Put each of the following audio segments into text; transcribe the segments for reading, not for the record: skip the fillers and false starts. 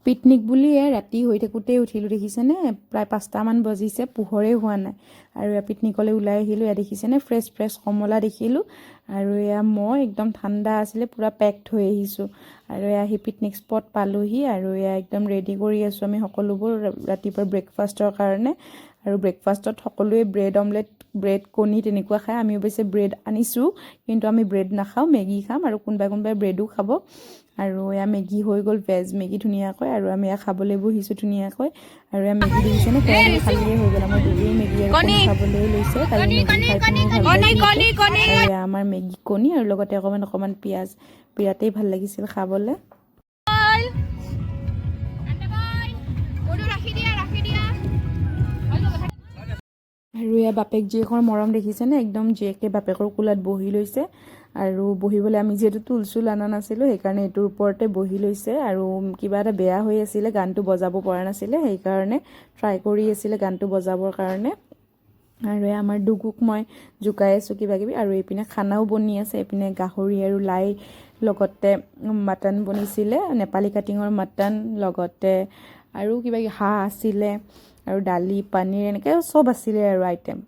picnic বুলি ৰাতি হৈ থাকোঁতে উঠিলোঁ দেখিছেনে প্ৰায় 5টামান বাজিছে পোহৰে হোৱা নাই আৰু পিকনিকলৈ ওলাই আহিলোঁ দেখিছেনে ফ্ৰেছ কমলা দেখিলোঁ আৰু মই একদম ঠাণ্ডা আছিলে পুৰা পেকড হৈ আহিছোঁ আৰু আহি পিকনিক স্পট পালোহি আৰু একদম ৰেডি কৰি আছোঁ আমি সকলোবোৰ ৰাতিপুৱা ব্ৰেকফাষ্টৰ কাৰণে আৰু ব্ৰেকফাষ্টত সকলোৱে ব্ৰেড অমলেট ব্ৰেড কণী তেনেকুৱা খায় আমি অৱশ্যে ব্ৰেড আনিছোঁ কিন্তু আমি ব্ৰেড নাখাওঁ মেগী খাম আৰু কোনোবাই ব্ৰেডো খাব আৰু মেগী হৈ গ'ল ভেজ মেগী ধুনীয়াকৈ আৰু আমি খাবলৈ বহিছোঁ ধুনীয়াকৈ আৰু মেগী দেখিছেনে কেৰাহী খালিয়ে হৈ গ'ল আমাৰ দুবেই মেগী আৰু কণী খাবলৈ লৈছে কালি মেগী খাই পিনেও ভাল আমাৰ মেগী কণী আৰু লগতে অকণমান পিঁয়াজ বিৰাটেই ভাল লাগিছিল খাবলৈ আৰু বাপেক জীয়েকৰ মৰম দেখিছেনে একদম জীয়েকে বাপেকৰ কোলাত বহি লৈছে আৰু বহিবলৈ আমি যিহেতু টুল চুল অনা নাছিলোঁ সেইকাৰণে এইটোৰ ওপৰতে বহি লৈছে আৰু কিবা এটা বেয়া হৈ আছিলে গানটো বজাব পৰা নাছিলে সেইকাৰণে ট্ৰাই কৰি আছিলে গানটো বজাবৰ কাৰণে আৰু আমাৰ ডুগুক মই জোকাই আছোঁ কিবাকিবি আৰু এইপিনে খানাও বনি আছে এইপিনে গাহৰি আৰু লাই লগতে মাটন বনিছিলে নেপালী কাটিঙৰ মাটন লগতে আৰু কিবা হাঁহ আছিলে আৰু দালি পনীৰ এনেকৈ চব আছিলে আৰু আইটেম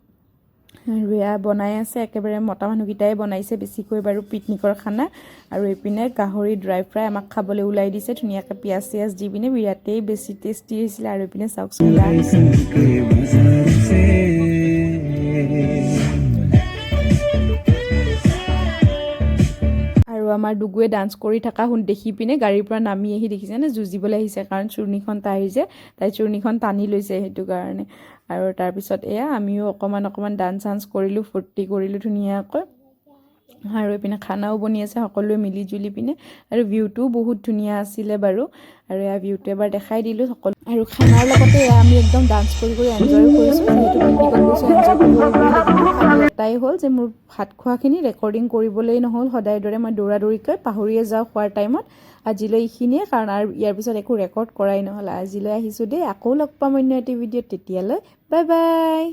আৰু বনাই আছে একেবাৰে মতা মানুহকেইটাই বনাইছে বেছিকৈ বাৰু পিকনিকৰ খানা আৰু এইপিনে গাহৰি ড্ৰাই ফ্ৰাই আমাক খাবলৈ ওলাই দিছে ধুনীয়াকৈ পিঁয়াজ চিয়াজ দি পিনে বিৰাটেই বেছি টেষ্টি হৈছিলে আৰু এইপিনে চাওকচোন আৰু আমাৰ ডুগুৱে ডান্স কৰি থকা দেখি পিনে গাড়ীৰ পৰা নামি আহি দেখিছেনে যুঁজিবলৈ আহিছে কাৰণ চূৰ্ণিখন তাইৰ যে তাই চূৰ্ণিখন টানি লৈছে সেইটো কাৰণে আৰু তাৰপিছত আমিও অকণমান ডান্স চান্স কৰিলোঁ ফূৰ্তি কৰিলোঁ ধুনীয়াকৈ আৰু এইপিনে খানাও বনি আছে সকলোৱে মিলি জুলি পিনে আৰু ভিউটোও বহুত ধুনীয়া আছিলে বাৰু আৰু ভিউটো এবাৰ দেখাই দিলোঁ সকলো আৰু খানাৰ লগতে আমি একদম ডান্স কৰি এনজয় কৰিছোঁ যিহেতু পিকনিকত গৈছোঁ এনজয় কৰিবই লাগিব খালি এটাই হ'ল যে মোৰ ভাত খোৱাখিনি ৰেকৰ্ডিং কৰিবলৈ নহ'ল সদায় দৰে মই দৌৰাদৌৰিকৈ পাহৰিয়ে যাওঁ খোৱাৰ টাইমত আজিলৈ এইখিনিয়ে কাৰণ আৰু ইয়াৰ পিছত একো ৰেকৰ্ড কৰাই নহ'ল আজিলৈ আহিছোঁ দেই আকৌ লগ পাম অন্য এটি ভিডিঅ'ত তেতিয়ালৈ বাই বাই